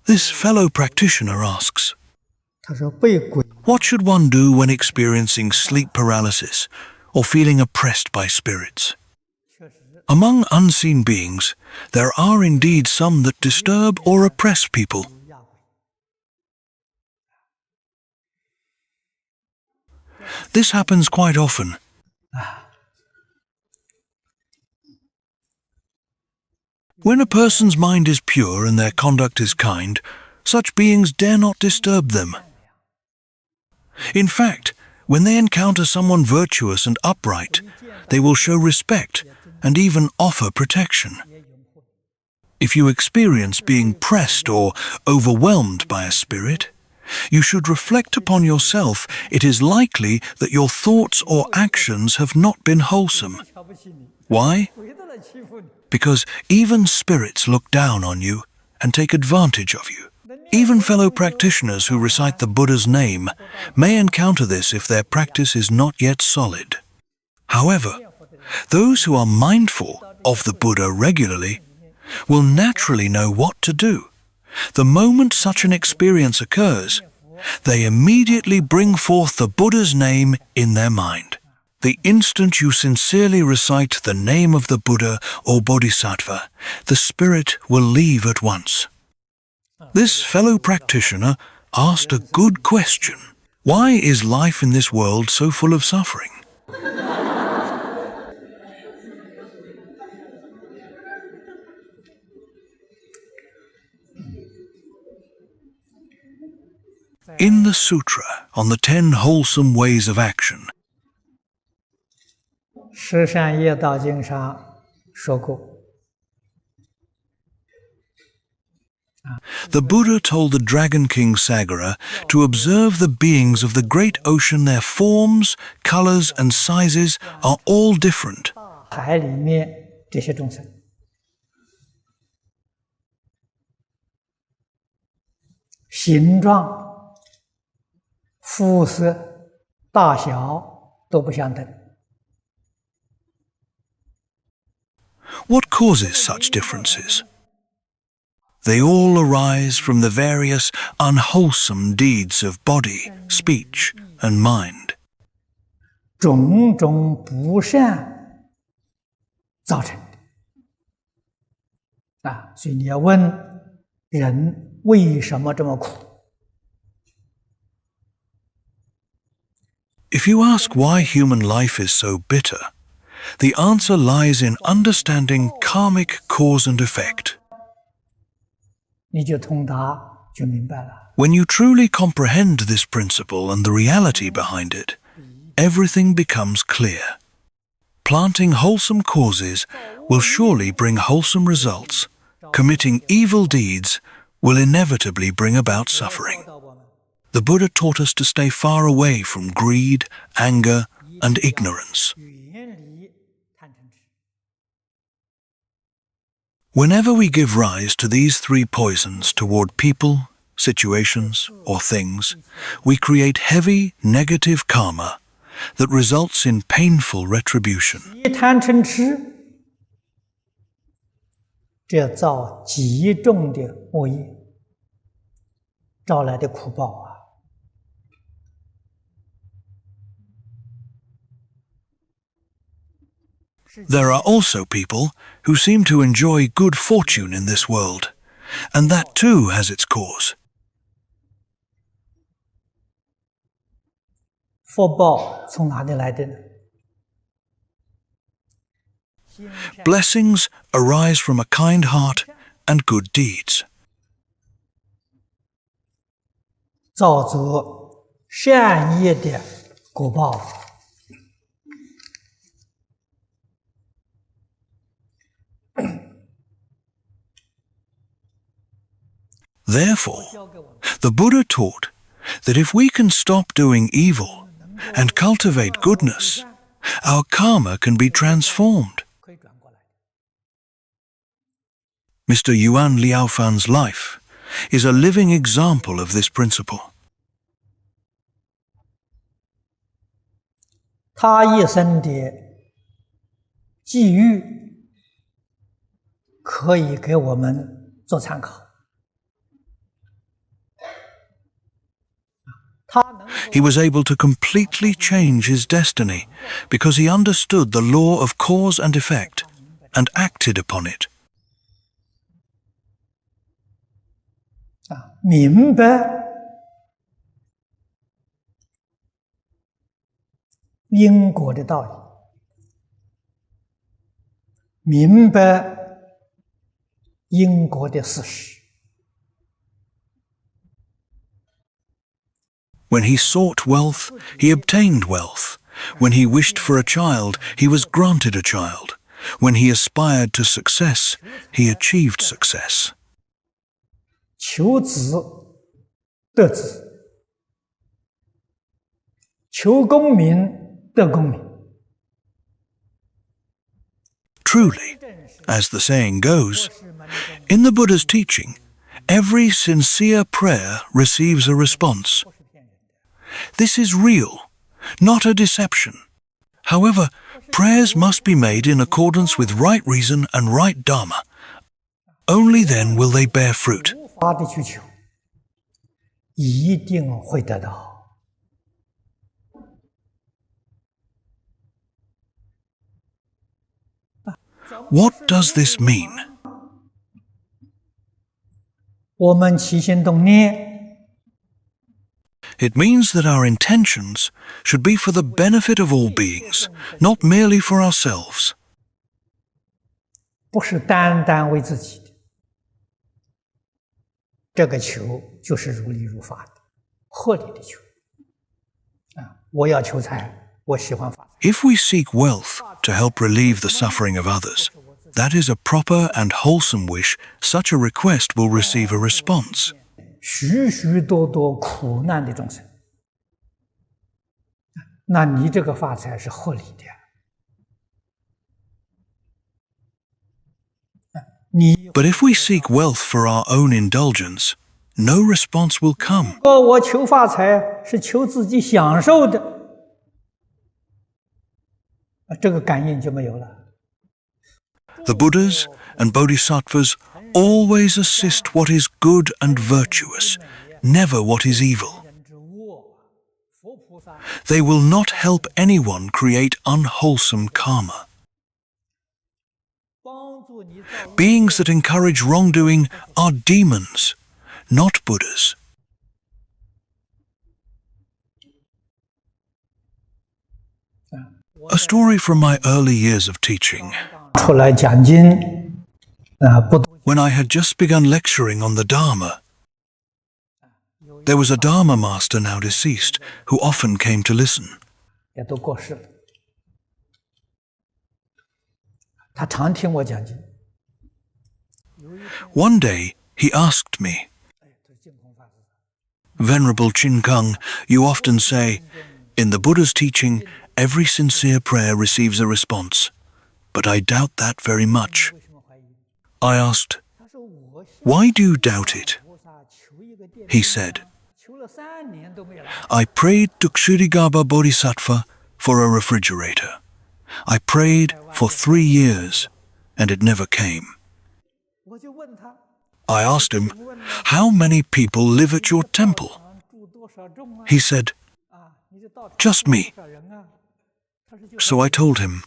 This fellow practitioner asks, 他说被鬼 what should one do when experiencing sleep paralysis or feeling oppressed by spirits? Among unseen beings, there are indeed some that disturb or oppress people. This happens quite often. When a person's mind is pure and their conduct is kind, such beings dare not disturb them. In fact, when they encounter someone virtuous and upright, they will show respect and even offer protection. If you experience being pressed or overwhelmed by a spirit, you should reflect upon yourself. It is likely that your thoughts or actions have not been wholesome. Why? Because even spirits look down on you and take advantage of you. Even fellow practitioners who recite the Buddha's name may encounter this if their practice is not yet solid. However, those who are mindful of the Buddha regularly will naturally know what to do. The moment such an experience occurs, they immediately bring forth the Buddha's name in their mind. The instant you sincerely recite the name of the Buddha or Bodhisattva, the spirit will leave at once. This fellow practitioner asked a good question. Why is life in this world so full of suffering? In the Sutra on the 10 Wholesome Ways of Action, 十善业道经上说过， the Buddha told the Dragon King Sagara to observe the beings of the great ocean. Their forms, colors, and sizes are all different. 海里面这些众生，形状、肤色、大小都不相等。 What causes such differences? They all arise from the various unwholesome deeds of body, speech, and mind. 种种不善造成的所以你要问人为什么这么苦？ If you ask why human life is so bitter, the answer lies in understanding karmic cause and effect. 你就通达，就明白了。 When you truly comprehend this principle and the reality behind it, everything becomes clear. Planting wholesome causes will surely bring wholesome results. Committing evil deeds will inevitably bring about suffering. The Buddha taught us to stay far away from greed, anger, and ignorance. Whenever we give rise to these 3 poisons toward people, situations, or things, we create heavy, negative karma that results in painful retribution. 一贪嗔痴，这造极重的恶业，招来的苦报啊！ There are also people who seem to enjoy good fortune in this world, and that too has its cause. 福报从哪里来的呢？ Blessings arise from a kind heart and good deeds. 造作善业的果报。 Therefore, the Buddha taught that if we can stop doing evil and cultivate goodness, our karma can be transformed. Mr. Yuan Liaofan's life is a living example of this principle. 他一生的际遇可以给我们做参考。He was able to completely change his destiny because he understood the law of cause and effect and acted upon it. 明白因果的道理，明白因果的事实。 When he sought wealth, he obtained wealth. When he wished for a child, he was granted a child. When he aspired to success, he achieved success. 求子得子，求功名得功名。 Truly, as the saying goes, in the Buddha's teaching, every sincere prayer receives a response. This is real, not a deception. However, prayers must be made in accordance with right reason and right Dharma. Only then will they bear fruit. 发的去求，一定会得到。 What does this mean? 我们起心动念， It means that our intentions should be for the benefit of all beings, not merely for ourselves. 不是单单为自己的。这个求就是如理如法的、合理的求。我要求财，我喜欢发财。 If we seek wealth to help relieve the suffering of others, that is a proper and wholesome wish. Such a request will receive a response. 许许多多苦难的众生，那你这个发财是合理的。But if we seek wealth for our own indulgence, no response will come. 我求发财是求自己享受的，这个感应就没有了。 The Buddhas and Bodhisattvas always assist what is good and virtuous, never what is evil. They will not help anyone create unwholesome karma. Beings that encourage wrongdoing are demons, not Buddhas. A story from my early years of teaching. 出来讲经，不 When I had just begun lecturing on the Dharma, there was a Dharma master now deceased who often came to listen. 也都过世了。他常听我讲经， One day he asked me, Venerable Chin Kung, you often say, in the Buddha's teaching, every sincere prayer receives a response, but I doubt that very much. I asked, why do you doubt it? He said, I prayed to Kshitigarbha Bodhisattva for a refrigerator. I prayed for 3 years, and it never came. I asked him, how many people live at your temple? He said, just me. So I told him,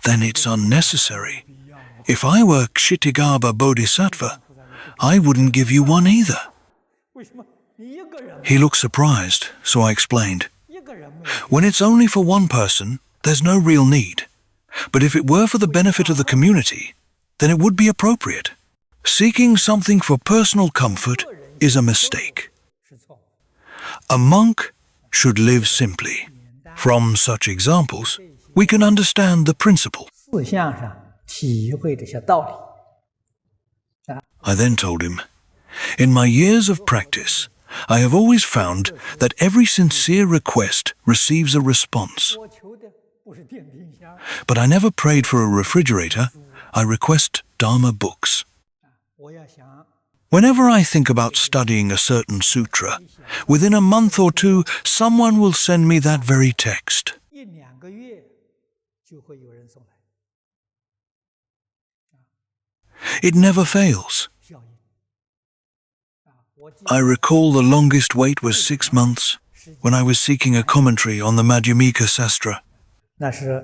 then it's unnecessary. If I were Kshitigarbha Bodhisattva, I wouldn't give you one either. He looked surprised, so I explained, when it's only for one person, there's no real need. But if it were for the benefit of the community, then it would be appropriate. Seeking something for personal comfort is a mistake. A monk should live simply. From such examples, we can understand the principle. 思想上体会这些道理。 I then told him, in my years of practice, I have always found that every sincere request receives a response. 我求的不是电冰箱， But I never prayed for a refrigerator. I request Dharma books. 我要想 Whenever I think about studying a certain sutra, within a month or two, someone will send me that very text. 1-2个月就会有人送来 It never fails. 效应。我 I recall the longest wait was 6 months when I was seeking a commentary on the Madhyamika Sastra. 那是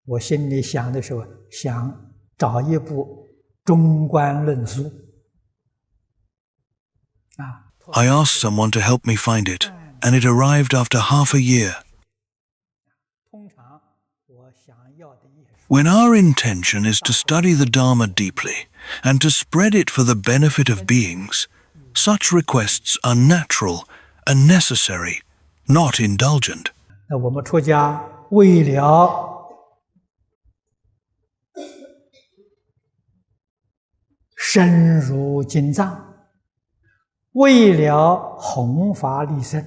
我心里想的时候，想找一部中观论书啊。 I asked someone to help me find it, and it arrived after half a year. 通常我想要的艺术， When our intention is to study the Dharma deeply and to spread it for the benefit of beings, such requests are natural and necessary, not indulgent. 那我们出家为了深入经藏，为了弘法利生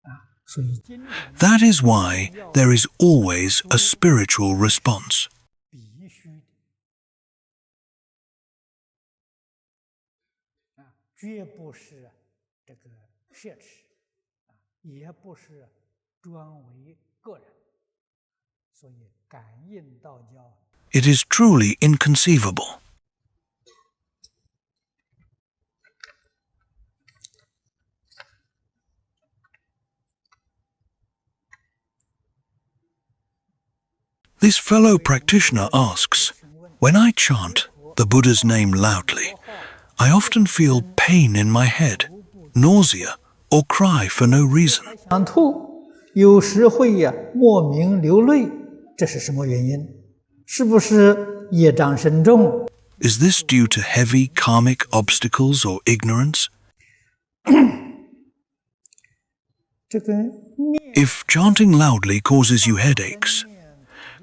啊，所以经 That is why there is always a spiritual response. 必须的啊，绝不是这个奢侈啊，也不是专为个人，所以感应道教。 It is truly inconceivable. This fellow practitioner asks, when I chant the Buddha's name loudly, I often feel pain in my head, nausea, or cry for no reason. 想吐，有时会莫名流泪，这是什么原因？是不是业障深重？ Is this due to heavy karmic obstacles or ignorance? 这个念 If chanting loudly causes you headaches,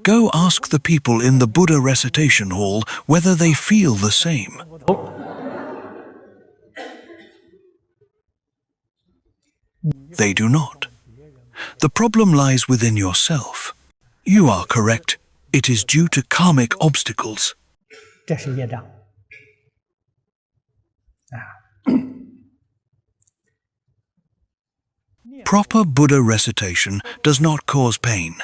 go ask the people in the Buddha recitation hall whether they feel the same. 不同， They do not. The problem lies within yourself. You are correct. It is due to karmic obstacles. 这是业障啊。 Proper Buddha recitation does not cause pain.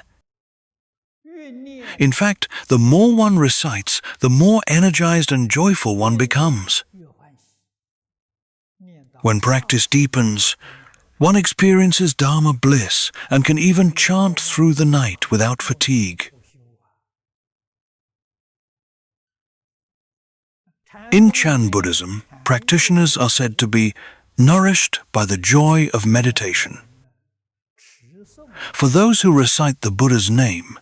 越念 In fact, the more one recites, the more energized and joyful one becomes. 越欢喜，念到 When practice deepens, one experiences Dharma bliss and can even chant through the night without fatigue. 不修啊。 In Chan Buddhism, practitioners are said to be nourished by the joy of meditation. 持诵 For those who recite the Buddha's name,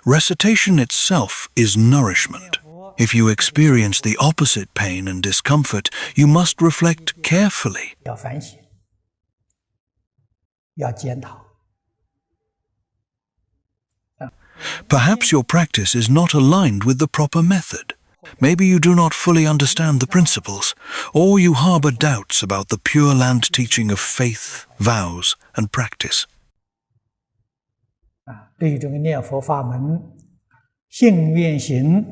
recitation itself is nourishment. If you experience the opposite pain and discomfort, you must reflect carefully. 要反省，要检讨。 Perhaps your practice is not aligned with the proper method. Maybe you do not fully understand the principles, or you harbor doubts about the Pure Land teaching of faith, vows, and practice. 啊，对于这个念佛法门，信愿行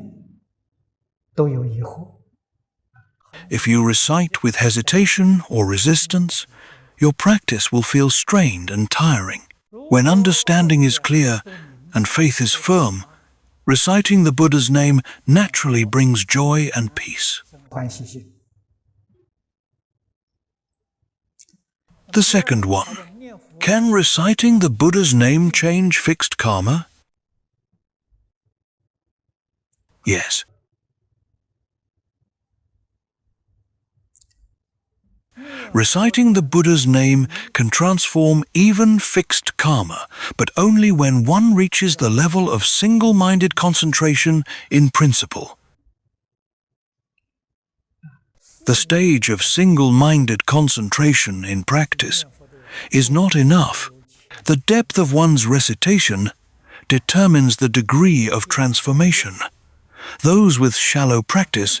都有疑惑。 If you recite with hesitation or resistance, your practice will feel strained and tiring. When understanding is clear and faith is firm, reciting the Buddha's name naturally brings joy and peace. 欢喜心。 The second one. Can reciting the Buddha's name change fixed karma? Yes. Reciting the Buddha's name can transform even fixed karma, but only when one reaches the level of single-minded concentration in principle. The stage of single-minded concentration in practice is not enough. The depth of one's recitation determines the degree of transformation. Those with shallow practice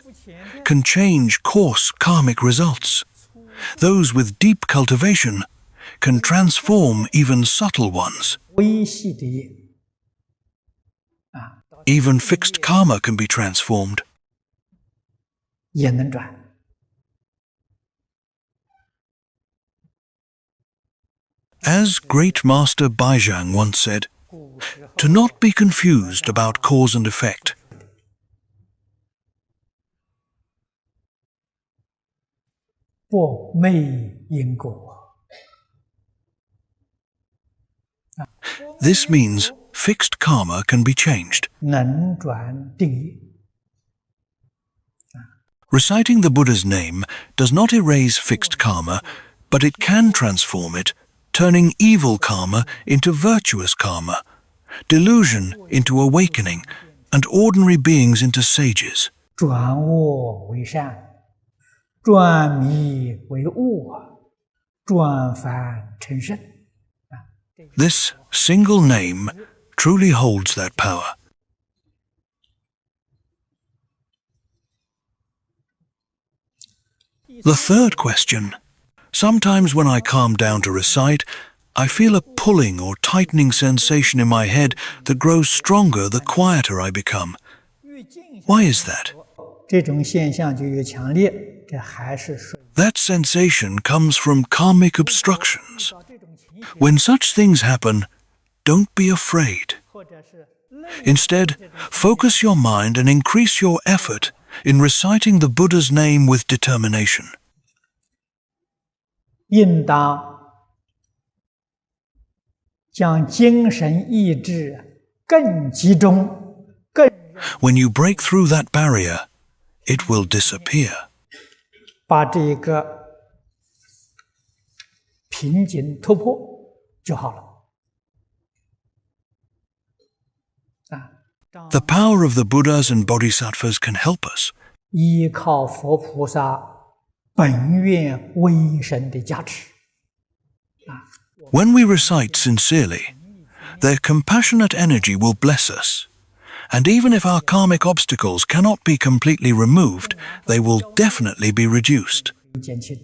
can change coarse karmic results. Those with deep cultivation can transform even subtle ones. 微细的业啊， Even fixed karma can be transformed. 也能转。 As Great Master Baizhang once said, to not be confused about cause and effect. 不昧因果。 This means fixed karma can be changed. 能转定业。 Reciting the Buddha's name does not erase fixed karma, but it can transform it, turning evil karma into virtuous karma, delusion into awakening, and ordinary beings into sages. 转恶为善，转迷为悟，转凡成圣。 This single name truly holds that power. The third question. Sometimes when I calm down to recite, I feel a pulling or tightening sensation in my head that grows stronger the quieter I become. Why is that? 这种现象就越强烈，这还是属于 That sensation comes from karmic obstructions. When such things happen, don't be afraid. 或者是 Instead, focus your mind and increase your effort in reciting the Buddha's name with determination. 应当将精神意志更集中、更 When you break through that barrier, it will disappear. 把这个瓶颈突破就好了。 The power of the Buddhas and Bodhisattvas can help us. 依靠佛菩萨本愿威神的加持， When we recite sincerely, their compassionate energy will bless us. And even if our karmic obstacles cannot be completely removed, they will definitely be reduced. 减轻。